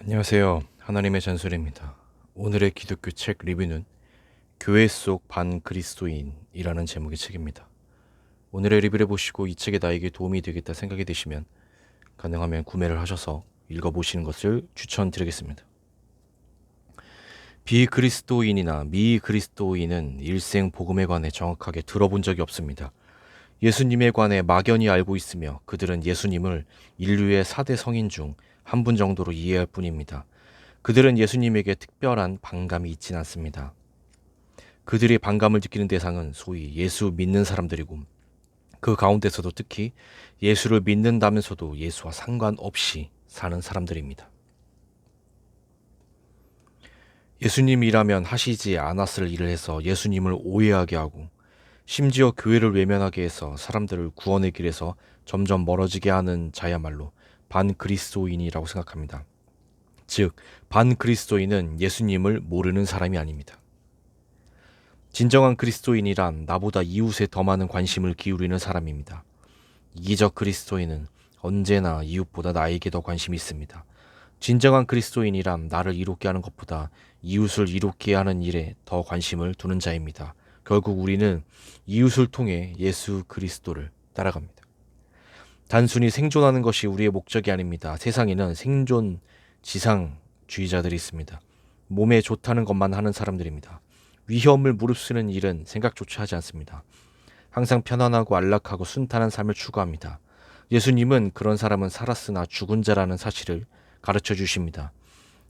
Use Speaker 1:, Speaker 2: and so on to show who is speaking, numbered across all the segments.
Speaker 1: 안녕하세요. 하나님의 잔소리입니다. 오늘의 기독교 책 리뷰는 교회 속 반그리스도인이라는 제목의 책입니다. 오늘의 리뷰를 보시고 이 책이 나에게 도움이 되겠다 생각이 드시면 가능하면 구매를 하셔서 읽어보시는 것을 추천드리겠습니다. 비그리스도인이나 미그리스도인은 일생 복음에 관해 정확하게 들어본 적이 없습니다. 예수님에 관해 막연히 알고 있으며 그들은 예수님을 인류의 4대 성인 중 한 분 정도로 이해할 뿐입니다. 그들은 예수님에게 특별한 반감이 있진 않습니다. 그들이 반감을 느끼는 대상은 소위 예수 믿는 사람들이고 그 가운데서도 특히 예수를 믿는다면서도 예수와 상관없이 사는 사람들입니다. 예수님이라면 하시지 않았을 일을 해서 예수님을 오해하게 하고 심지어 교회를 외면하게 해서 사람들을 구원의 길에서 점점 멀어지게 하는 자야말로 반그리스도인이라고 생각합니다. 즉, 반그리스도인은 예수님을 모르는 사람이 아닙니다. 진정한 그리스도인이란 나보다 이웃에 더 많은 관심을 기울이는 사람입니다. 이기적 그리스도인은 언제나 이웃보다 나에게 더 관심이 있습니다. 진정한 그리스도인이란 나를 이롭게 하는 것보다 이웃을 이롭게 하는 일에 더 관심을 두는 자입니다. 결국 우리는 이웃을 통해 예수 그리스도를 따라갑니다. 단순히 생존하는 것이 우리의 목적이 아닙니다. 세상에는 생존 지상주의자들이 있습니다. 몸에 좋다는 것만 하는 사람들입니다. 위험을 무릅쓰는 일은 생각조차 하지 않습니다. 항상 편안하고 안락하고 순탄한 삶을 추구합니다. 예수님은 그런 사람은 살았으나 죽은 자라는 사실을 가르쳐 주십니다.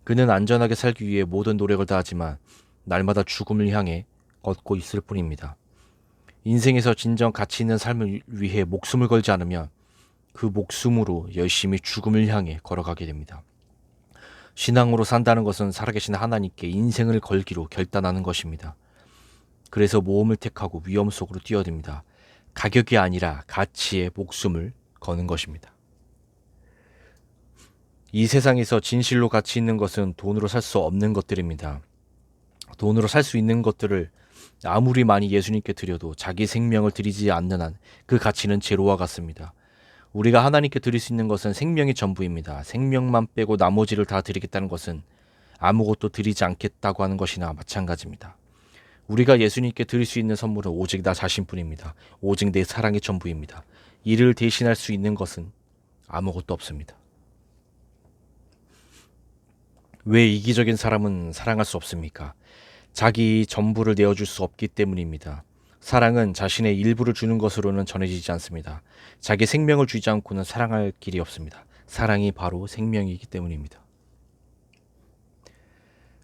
Speaker 1: 그는 안전하게 살기 위해 모든 노력을 다하지만 날마다 죽음을 향해 걷고 있을 뿐입니다. 인생에서 진정 가치 있는 삶을 위해 목숨을 걸지 않으면 그 목숨으로 열심히 죽음을 향해 걸어가게 됩니다. 신앙으로 산다는 것은 살아계신 하나님께 인생을 걸기로 결단하는 것입니다. 그래서 모험을 택하고 위험 속으로 뛰어듭니다. 가격이 아니라 가치에 목숨을 거는 것입니다. 이 세상에서 진실로 가치 있는 것은 돈으로 살 수 없는 것들입니다. 돈으로 살 수 있는 것들을 아무리 많이 예수님께 드려도 자기 생명을 드리지 않는 한 그 가치는 제로와 같습니다. 우리가 하나님께 드릴 수 있는 것은 생명이 전부입니다. 생명만 빼고 나머지를 다 드리겠다는 것은 아무것도 드리지 않겠다고 하는 것이나 마찬가지입니다. 우리가 예수님께 드릴 수 있는 선물은 오직 나 자신뿐입니다. 오직 내 사랑이 전부입니다. 이를 대신할 수 있는 것은 아무것도 없습니다. 왜 이기적인 사람은 사랑할 수 없습니까? 자기 전부를 내어줄 수 없기 때문입니다. 사랑은 자신의 일부를 주는 것으로는 전해지지 않습니다. 자기 생명을 주지 않고는 사랑할 길이 없습니다. 사랑이 바로 생명이기 때문입니다.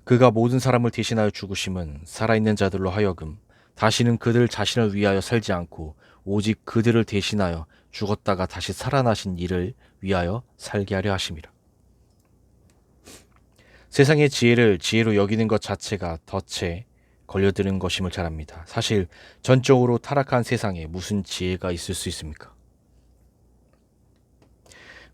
Speaker 1: 그가 모든 사람을 대신하여 죽으심은 살아있는 자들로 하여금 다시는 그들 자신을 위하여 살지 않고 오직 그들을 대신하여 죽었다가 다시 살아나신 이를 위하여 살게 하려 하심이라. 세상의 지혜를 지혜로 여기는 것 자체가 덫에 걸려드는 것임을 잘 압니다. 사실 전적으로 타락한 세상에 무슨 지혜가 있을 수 있습니까?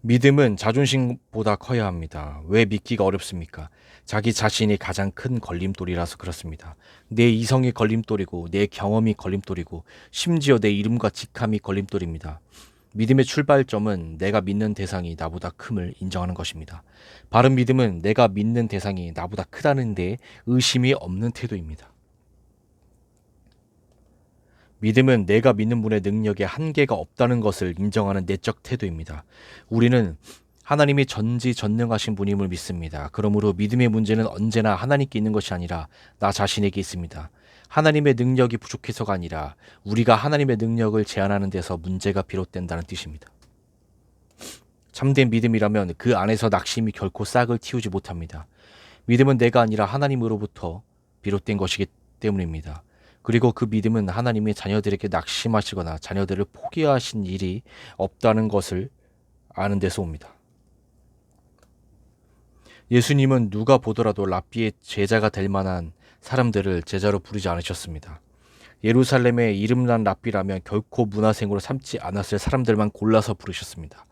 Speaker 1: 믿음은 자존심보다 커야 합니다. 왜 믿기가 어렵습니까? 자기 자신이 가장 큰 걸림돌이라서 그렇습니다. 내 이성이 걸림돌이고 내 경험이 걸림돌이고 심지어 내 이름과 직함이 걸림돌입니다. 믿음의 출발점은 내가 믿는 대상이 나보다 큼을 인정하는 것입니다. 바른 믿음은 내가 믿는 대상이 나보다 크다는 데 의심이 없는 태도입니다. 믿음은 내가 믿는 분의 능력에 한계가 없다는 것을 인정하는 내적 태도입니다. 우리는 하나님이 전지전능하신 분임을 믿습니다. 그러므로 믿음의 문제는 언제나 하나님께 있는 것이 아니라 나 자신에게 있습니다. 하나님의 능력이 부족해서가 아니라 우리가 하나님의 능력을 제한하는 데서 문제가 비롯된다는 뜻입니다. 참된 믿음이라면 그 안에서 낙심이 결코 싹을 틔우지 못합니다. 믿음은 내가 아니라 하나님으로부터 비롯된 것이기 때문입니다. 그리고 그 믿음은 하나님이 자녀들에게 낙심하시거나 자녀들을 포기하신 일이 없다는 것을 아는 데서 옵니다. 예수님은 누가 보더라도 랍비의 제자가 될 만한 사람들을 제자로 부르지 않으셨습니다. 예루살렘의 이름난 랍비라면 결코 문화생으로 삼지 않았을 사람들만 골라서 부르셨습니다.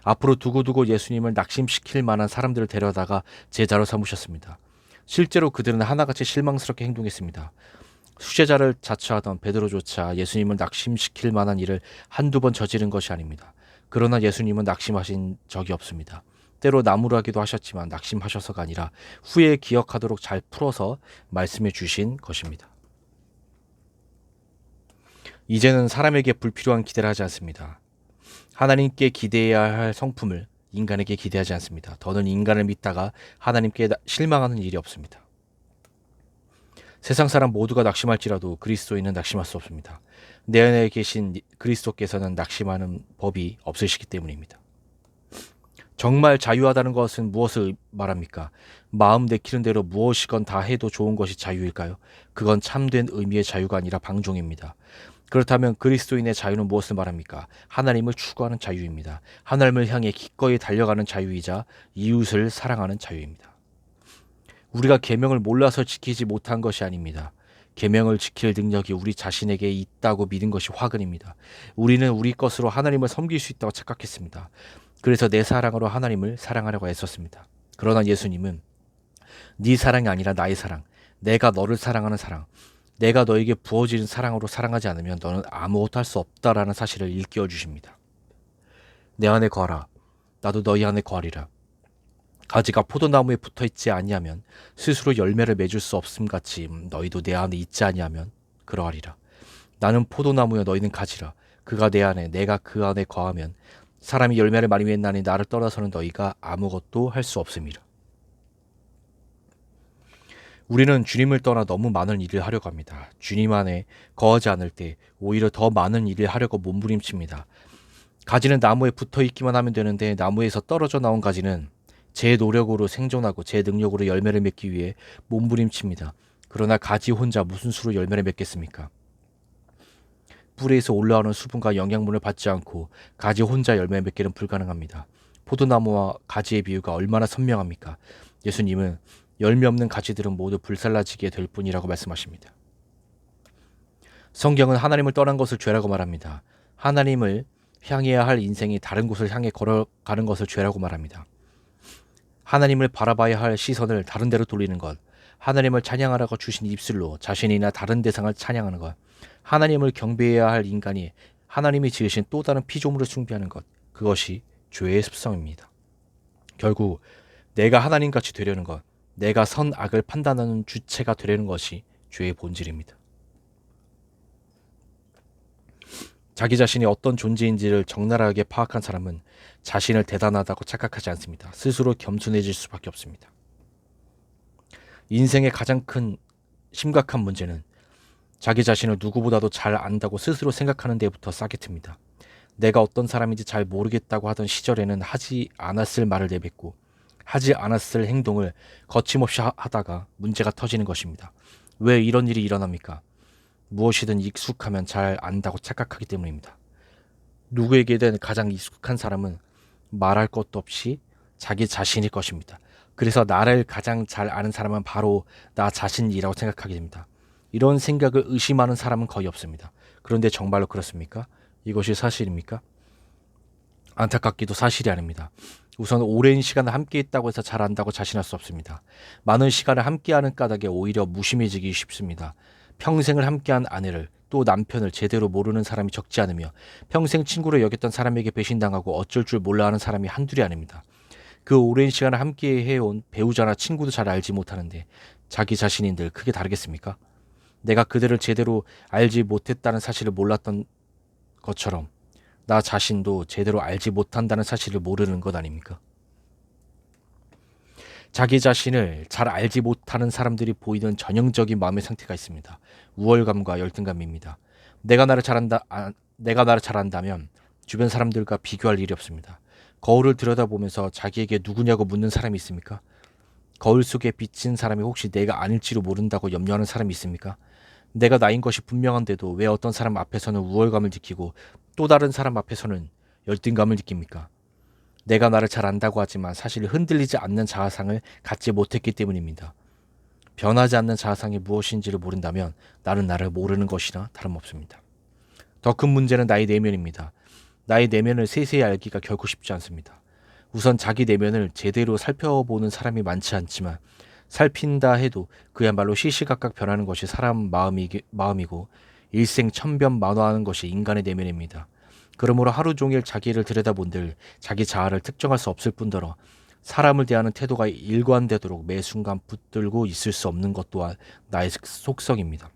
Speaker 1: 앞으로 두고두고 예수님을 낙심시킬 만한 사람들을 데려다가 제자로 삼으셨습니다. 실제로 그들은 하나같이 실망스럽게 행동했습니다. 수제자를 자처하던 베드로조차 예수님을 낙심시킬 만한 일을 한두 번 저지른 것이 아닙니다. 그러나 예수님은 낙심하신 적이 없습니다. 때로 나무라기도 하셨지만 낙심하셔서가 아니라 후에 기억하도록 잘 풀어서 말씀해 주신 것입니다. 이제는 사람에게 불필요한 기대를 하지 않습니다. 하나님께 기대해야 할 성품을 인간에게 기대하지 않습니다. 더는 인간을 믿다가 하나님께 실망하는 일이 없습니다. 세상 사람 모두가 낙심할지라도 그리스도인은 낙심할 수 없습니다. 내 안에 계신 그리스도께서는 낙심하는 법이 없으시기 때문입니다. 정말 자유하다는 것은 무엇을 말합니까? 마음 내키는 대로 무엇이건 다 해도 좋은 것이 자유일까요? 그건 참된 의미의 자유가 아니라 방종입니다. 그렇다면 그리스도인의 자유는 무엇을 말합니까? 하나님을 추구하는 자유입니다. 하나님을 향해 기꺼이 달려가는 자유이자 이웃을 사랑하는 자유입니다. 우리가 계명을 몰라서 지키지 못한 것이 아닙니다. 계명을 지킬 능력이 우리 자신에게 있다고 믿은 것이 화근입니다. 우리는 우리 것으로 하나님을 섬길 수 있다고 착각했습니다. 그래서 내 사랑으로 하나님을 사랑하려고 애썼습니다. 그러나 예수님은 네 사랑이 아니라 나의 사랑, 내가 너를 사랑하는 사랑, 내가 너에게 부어지는 사랑으로 사랑하지 않으면 너는 아무것도 할 수 없다라는 사실을 일깨워 주십니다. 내 안에 거하라, 나도 너희 안에 거하리라. 가지가 포도나무에 붙어있지 아니하면 스스로 열매를 맺을 수 없음같이 너희도 내 안에 있지 아니하면 그러하리라. 나는 포도나무여 너희는 가지라. 그가 내 안에 내가 그 안에 거하면 사람이 열매를 많이 맺나니 나를 떠나서는 너희가 아무것도 할 수 없음이라. 우리는 주님을 떠나 너무 많은 일을 하려고 합니다. 주님 안에 거하지 않을 때 오히려 더 많은 일을 하려고 몸부림칩니다. 가지는 나무에 붙어있기만 하면 되는데 나무에서 떨어져 나온 가지는 제 노력으로 생존하고 제 능력으로 열매를 맺기 위해 몸부림칩니다. 그러나 가지 혼자 무슨 수로 열매를 맺겠습니까? 뿌리에서 올라오는 수분과 영양분을 받지 않고 가지 혼자 열매 맺기는 불가능합니다. 포도나무와 가지의 비유가 얼마나 선명합니까? 예수님은 열매 없는 가지들은 모두 불살라지게 될 뿐이라고 말씀하십니다. 성경은 하나님을 떠난 것을 죄라고 말합니다. 하나님을 향해야 할 인생이 다른 곳을 향해 걸어가는 것을 죄라고 말합니다. 하나님을 바라봐야 할 시선을 다른 데로 돌리는 것, 하나님을 찬양하라고 주신 입술로 자신이나 다른 대상을 찬양하는 것, 하나님을 경배해야 할 인간이 하나님이 지으신 또 다른 피조물을 숭배하는 것, 그것이 죄의 습성입니다. 결국 내가 하나님같이 되려는 것, 내가 선악을 판단하는 주체가 되려는 것이 죄의 본질입니다. 자기 자신이 어떤 존재인지를 적나라하게 파악한 사람은 자신을 대단하다고 착각하지 않습니다. 스스로 겸손해질 수밖에 없습니다. 인생의 가장 큰 심각한 문제는 자기 자신을 누구보다도 잘 안다고 스스로 생각하는 데부터 싹이 틉니다. 내가 어떤 사람인지 잘 모르겠다고 하던 시절에는 하지 않았을 말을 내뱉고 하지 않았을 행동을 거침없이 하다가 문제가 터지는 것입니다. 왜 이런 일이 일어납니까? 무엇이든 익숙하면 잘 안다고 착각하기 때문입니다. 누구에게든 가장 익숙한 사람은 말할 것도 없이 자기 자신일 것입니다. 그래서 나를 가장 잘 아는 사람은 바로 나 자신이라고 생각하게 됩니다. 이런 생각을 의심하는 사람은 거의 없습니다. 그런데 정말로 그렇습니까? 이것이 사실입니까? 안타깝게도 사실이 아닙니다. 우선 오랜 시간을 함께 있다고 해서 잘 안다고 자신할 수 없습니다. 많은 시간을 함께하는 까닭에 오히려 무심해지기 쉽습니다. 평생을 함께한 아내를 또 남편을 제대로 모르는 사람이 적지 않으며 평생 친구로 여겼던 사람에게 배신당하고 어쩔 줄 몰라 하는 사람이 한둘이 아닙니다. 그 오랜 시간을 함께 해온 배우자나 친구도 잘 알지 못하는데 자기 자신인들 크게 다르겠습니까? 내가 그들을 제대로 알지 못했다는 사실을 몰랐던 것처럼 나 자신도 제대로 알지 못한다는 사실을 모르는 것 아닙니까? 자기 자신을 잘 알지 못하는 사람들이 보이는 전형적인 마음의 상태가 있습니다. 우월감과 열등감입니다. 내가 나를 잘 안다면 주변 사람들과 비교할 일이 없습니다. 거울을 들여다보면서 자기에게 누구냐고 묻는 사람이 있습니까? 거울 속에 비친 사람이 혹시 내가 아닐지도 모른다고 염려하는 사람이 있습니까? 내가 나인 것이 분명한데도 왜 어떤 사람 앞에서는 우월감을 느끼고 또 다른 사람 앞에서는 열등감을 느낍니까? 내가 나를 잘 안다고 하지만 사실 흔들리지 않는 자아상을 갖지 못했기 때문입니다. 변하지 않는 자아상이 무엇인지를 모른다면 나는 나를 모르는 것이나 다름없습니다. 더 큰 문제는 나의 내면입니다. 나의 내면을 세세히 알기가 결코 쉽지 않습니다. 우선 자기 내면을 제대로 살펴보는 사람이 많지 않지만 살핀다 해도 그야말로 시시각각 변하는 것이 사람 마음이고 일생천변만화하는 것이 인간의 내면입니다. 그러므로 하루 종일 자기를 들여다본들 자기 자아를 특정할 수 없을 뿐더러 사람을 대하는 태도가 일관되도록 매 순간 붙들고 있을 수 없는 것 또한 나의 속성입니다.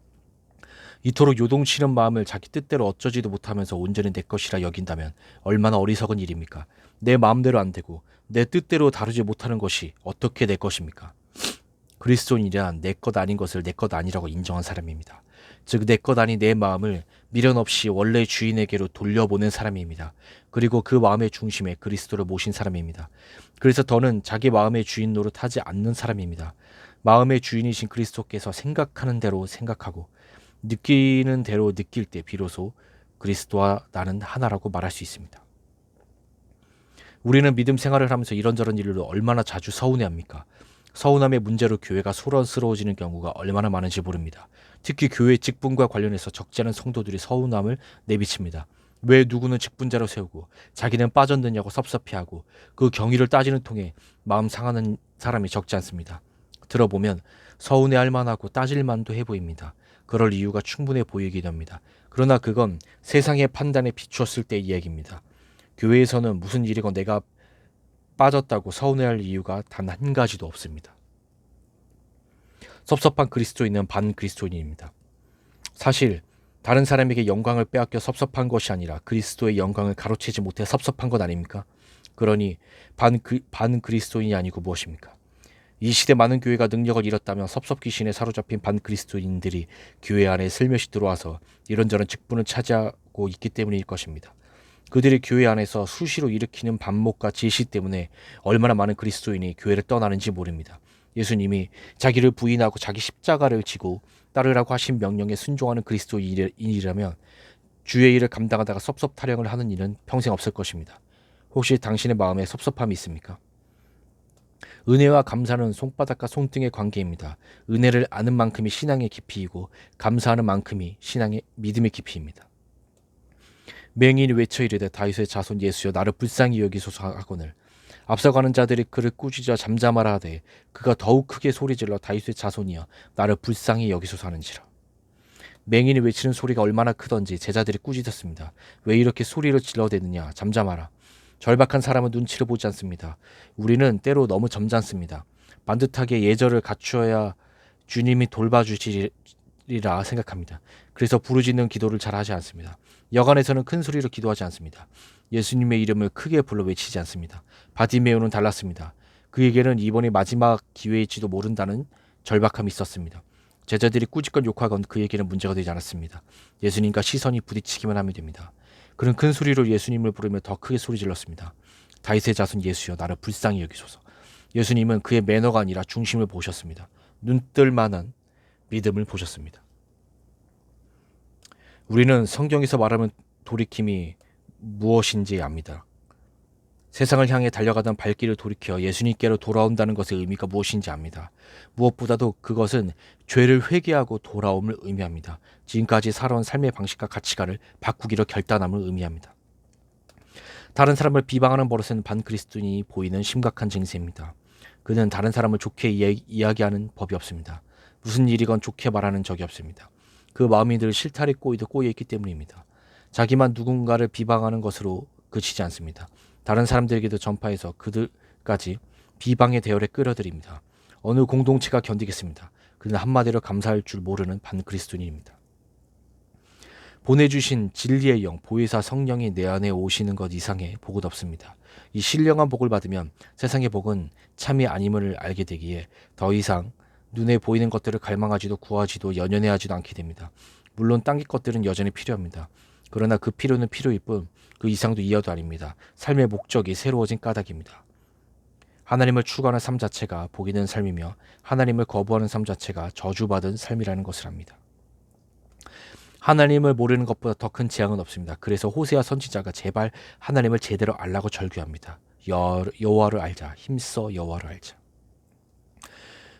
Speaker 1: 이토록 요동치는 마음을 자기 뜻대로 어쩌지도 못하면서 온전히 내 것이라 여긴다면 얼마나 어리석은 일입니까? 내 마음대로 안 되고 내 뜻대로 다루지 못하는 것이 어떻게 내 것입니까? 그리스도인이란 내 것 아닌 것을 내 것 아니라고 인정한 사람입니다. 즉 내 것 아닌 내 마음을 미련 없이 원래 주인에게로 돌려보낸 사람입니다. 그리고 그 마음의 중심에 그리스도를 모신 사람입니다. 그래서 더는 자기 마음의 주인 노릇하지 않는 사람입니다. 마음의 주인이신 그리스도께서 생각하는 대로 생각하고 느끼는 대로 느낄 때 비로소 그리스도와 나는 하나라고 말할 수 있습니다. 우리는 믿음 생활을 하면서 이런저런 일로 얼마나 자주 서운해합니까? 서운함의 문제로 교회가 소란스러워지는 경우가 얼마나 많은지 모릅니다. 특히 교회 직분과 관련해서 적지 않은 성도들이 서운함을 내비칩니다. 왜 누구는 직분자로 세우고 자기는 빠졌느냐고 섭섭해하고 그 경위를 따지는 통에 마음 상하는 사람이 적지 않습니다. 들어보면 서운해할 만하고 따질 만도 해 보입니다. 그럴 이유가 충분해 보이긴 합니다. 그러나 그건 세상의 판단에 비추었을 때의 이야기입니다. 교회에서는 무슨 일이건 내가 빠졌다고 서운해할 이유가 단 한 가지도 없습니다. 섭섭한 그리스도인은 반그리스도인입니다. 사실 다른 사람에게 영광을 빼앗겨 섭섭한 것이 아니라 그리스도의 영광을 가로채지 못해 섭섭한 것 아닙니까? 그러니 반그리스도인이 아니고 무엇입니까? 이 시대 많은 교회가 능력을 잃었다면 섭섭귀신에 사로잡힌 반그리스도인들이 교회 안에 슬며시 들어와서 이런저런 직분을 차지하고 있기 때문일 것입니다. 그들이 교회 안에서 수시로 일으키는 반목과 질시 때문에 얼마나 많은 그리스도인이 교회를 떠나는지 모릅니다. 예수님이 자기를 부인하고 자기 십자가를 지고 따르라고 하신 명령에 순종하는 그리스도인이라면 주의 일을 감당하다가 섭섭타령을 하는 일은 평생 없을 것입니다. 혹시 당신의 마음에 섭섭함이 있습니까? 은혜와 감사는 손바닥과 손등의 관계입니다. 은혜를 아는 만큼이 신앙의 깊이이고 감사하는 만큼이 신앙의 믿음의 깊이입니다. 맹인이 외쳐 이르되 다윗의 자손 예수여 나를 불쌍히 여기소서 하거늘 앞서가는 자들이 그를 꾸짖어 잠잠하라 하되 그가 더욱 크게 소리질러 다윗의 자손이여 나를 불쌍히 여기소서 하는지라. 맹인이 외치는 소리가 얼마나 크던지 제자들이 꾸짖었습니다. 왜 이렇게 소리를 질러대느냐 잠잠하라. 절박한 사람은 눈치를 보지 않습니다. 우리는 때로 너무 점잖습니다. 반듯하게 예절을 갖추어야 주님이 돌봐주시리라 생각합니다. 그래서 부르짖는 기도를 잘 하지 않습니다. 여간에서는 큰 소리로 기도하지 않습니다. 예수님의 이름을 크게 불러 외치지 않습니다. 바디메오는 달랐습니다. 그에게는 이번이 마지막 기회일지도 모른다는 절박함이 있었습니다. 제자들이 꾸짖건 욕하건 그에게는 문제가 되지 않았습니다. 예수님과 시선이 부딪히기만 하면 됩니다. 그는 큰 소리로 예수님을 부르며 더 크게 소리 질렀습니다. 다윗의 자손 예수여 나를 불쌍히 여기소서. 예수님은 그의 매너가 아니라 중심을 보셨습니다. 눈뜰 만한 믿음을 보셨습니다. 우리는 성경에서 말하는 돌이킴이 무엇인지 압니다. 세상을 향해 달려가던 발길을 돌이켜 예수님께로 돌아온다는 것의 의미가 무엇인지 압니다. 무엇보다도 그것은 죄를 회개하고 돌아옴을 의미합니다. 지금까지 살아온 삶의 방식과 가치관을 바꾸기로 결단함을 의미합니다. 다른 사람을 비방하는 버릇은 반그리스도인이 보이는 심각한 증세입니다. 그는 다른 사람을 좋게 이야기하는 법이 없습니다. 무슨 일이건 좋게 말하는 적이 없습니다. 그 마음이 늘 실타래 꼬이듯 꼬여있기 때문입니다. 자기만 누군가를 비방하는 것으로 그치지 않습니다. 다른 사람들에게도 전파해서 그들까지 비방의 대열에 끌어들입니다. 어느 공동체가 견디겠습니다. 그는 한마디로 감사할 줄 모르는 반그리스도인입니다. 보내주신 진리의 영, 보혜사 성령이 내 안에 오시는 것 이상의 복은 없습니다. 이 신령한 복을 받으면 세상의 복은 참이 아님을 알게 되기에 더 이상 눈에 보이는 것들을 갈망하지도 구하지도 연연해하지도 않게 됩니다. 물론 땅의 것들은 여전히 필요합니다. 그러나 그 필요는 필요일 뿐 그 이상도 이하도 아닙니다. 삶의 목적이 새로워진 까닭입니다. 하나님을 추구하는 삶 자체가 복이 된 삶이며 하나님을 거부하는 삶 자체가 저주받은 삶이라는 것을 압니다. 하나님을 모르는 것보다 더 큰 재앙은 없습니다. 그래서 호세아 선지자가 제발 하나님을 제대로 알라고 절규합니다. 여호와를 알자. 힘써 여호와를 알자.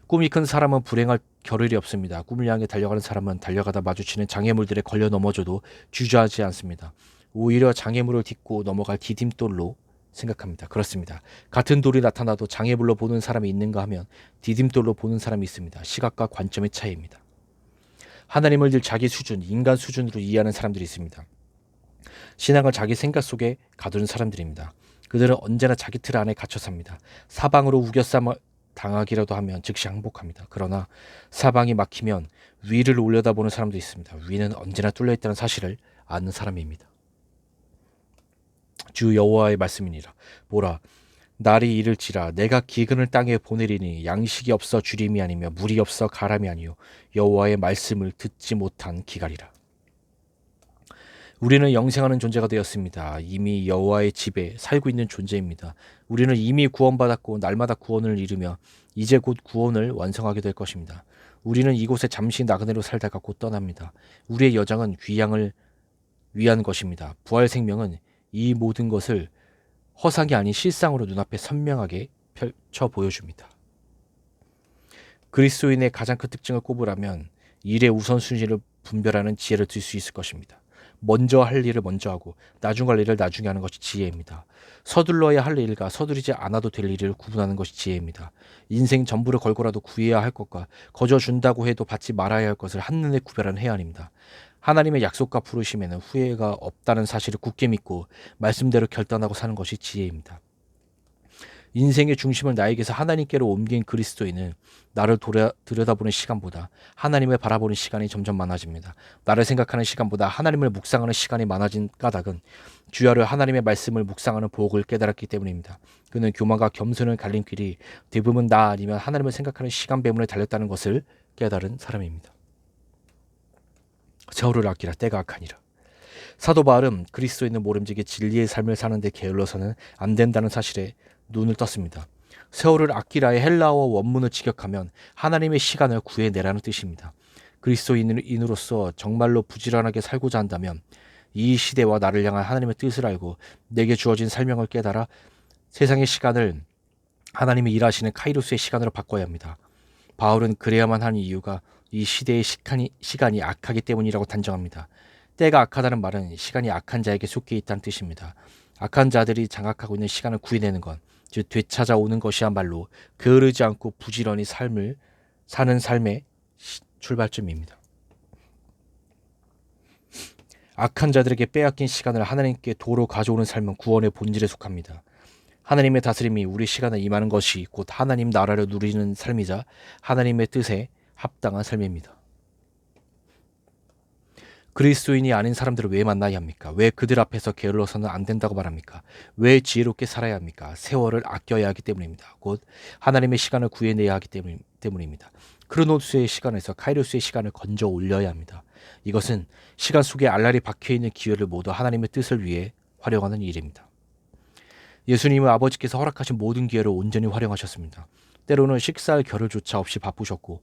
Speaker 1: 꿈이 큰 사람은 불행할 겨를이 없습니다. 꿈을 향해 달려가는 사람은 달려가다 마주치는 장애물들에 걸려 넘어져도 주저하지 않습니다. 오히려 장애물을 딛고 넘어갈 디딤돌로 생각합니다. 그렇습니다. 같은 돌이 나타나도 장애물로 보는 사람이 있는가 하면 디딤돌로 보는 사람이 있습니다. 시각과 관점의 차이입니다. 하나님을 늘 자기 수준, 인간 수준으로 이해하는 사람들이 있습니다. 신앙을 자기 생각 속에 가두는 사람들입니다. 그들은 언제나 자기 틀 안에 갇혀 삽니다. 사방으로 우겨싸 당하기라도 하면 즉시 항복합니다. 그러나 사방이 막히면 위를 올려다보는 사람도 있습니다. 위는 언제나 뚫려있다는 사실을 아는 사람입니다. 주 여호와의 말씀이니라. 보라, 날이 이를지라 내가 기근을 땅에 보내리니 양식이 없어 주림이 아니며 물이 없어 가람이 아니요 여호와의 말씀을 듣지 못한 기갈이라. 우리는 영생하는 존재가 되었습니다. 이미 여호와의 집에 살고 있는 존재입니다. 우리는 이미 구원받았고 날마다 구원을 이루며 이제 곧 구원을 완성하게 될 것입니다. 우리는 이곳에 잠시 나그네로 살다가 곧 떠납니다. 우리의 여정은 귀양을 위한 것입니다. 부활 생명은 이 모든 것을 허상이 아닌 실상으로 눈앞에 선명하게 펼쳐 보여줍니다. 그리스도인의 가장 큰 특징을 꼽으라면 일의 우선순위를 분별하는 지혜를 들 수 있을 것입니다. 먼저 할 일을 먼저 하고 나중 할 일을 나중에 하는 것이 지혜입니다. 서둘러야 할 일과 서두르지 않아도 될 일을 구분하는 것이 지혜입니다. 인생 전부를 걸고라도 구해야 할 것과 거저 준다고 해도 받지 말아야 할 것을 한눈에 구별하는 해안입니다. 하나님의 약속과 부르심에는 후회가 없다는 사실을 굳게 믿고 말씀대로 결단하고 사는 것이 지혜입니다. 인생의 중심을 나에게서 하나님께로 옮긴 그리스도인은 나를 들여다보는 시간보다 하나님을 바라보는 시간이 점점 많아집니다. 나를 생각하는 시간보다 하나님을 묵상하는 시간이 많아진 까닭은 주야를 하나님의 말씀을 묵상하는 복을 깨달았기 때문입니다. 그는 교만과 겸손을 갈림길이 대부분 나 아니면 하나님을 생각하는 시간 배문에 달렸다는 것을 깨달은 사람입니다. 세월을 아끼라 때가 악하니라. 사도 바울은 그리스도인은 모름지기 진리의 삶을 사는데 게을러서는 안 된다는 사실에 눈을 떴습니다. 세월을 아끼라의 헬라어 원문을 직역하면 하나님의 시간을 구해내라는 뜻입니다. 그리스도인으로서 정말로 부지런하게 살고자 한다면 이 시대와 나를 향한 하나님의 뜻을 알고 내게 주어진 사명을 깨달아 세상의 시간을 하나님이 일하시는 카이로스의 시간으로 바꿔야 합니다. 바울은 그래야만 하는 이유가 이 시대의 시간이 악하기 때문이라고 단정합니다. 때가 악하다는 말은 시간이 악한 자에게 속해 있다는 뜻입니다. 악한 자들이 장악하고 있는 시간을 구해내는 것, 즉 되찾아오는 것이야말로 게으르지 않고 부지런히 삶을 사는 삶의 출발점입니다. 악한 자들에게 빼앗긴 시간을 하나님께 도로 가져오는 삶은 구원의 본질에 속합니다. 하나님의 다스림이 우리 시간에 임하는 것이 곧 하나님 나라를 누리는 삶이자 하나님의 뜻에 합당한 삶입니다. 그리스도인이 아닌 사람들을 왜 만나야 합니까? 왜 그들 앞에서 게을러서는 안 된다고 말합니까? 왜 지혜롭게 살아야 합니까? 세월을 아껴야 하기 때문입니다. 곧 하나님의 시간을 구해내야 하기 때문입니다. 크로노스의 시간에서 카이로스의 시간을 건져 올려야 합니다. 이것은 시간 속에 알알이 박혀있는 기회를 모두 하나님의 뜻을 위해 활용하는 일입니다. 예수님은 아버지께서 허락하신 모든 기회를 온전히 활용하셨습니다. 때로는 식사할 겨를조차 없이 바쁘셨고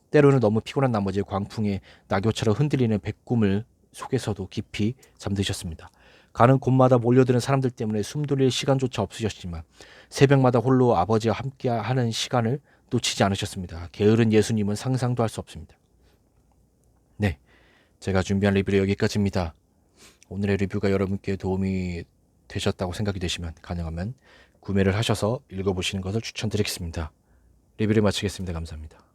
Speaker 1: 때로는 너무 피곤한 나머지 광풍에 낙엽처럼 흔들리는 백구물 속에서도 깊이 잠드셨습니다. 가는 곳마다 몰려드는 사람들 때문에 숨 돌릴 시간조차 없으셨지만 새벽마다 홀로 아버지와 함께하는 시간을 놓치지 않으셨습니다. 게으른 예수님은 상상도 할 수 없습니다. 네, 제가 준비한 리뷰는 여기까지입니다. 오늘의 리뷰가 여러분께 도움이 되셨다고 생각이 되시면 가능하면 구매를 하셔서 읽어보시는 것을 추천드리겠습니다. 리뷰를 마치겠습니다. 감사합니다.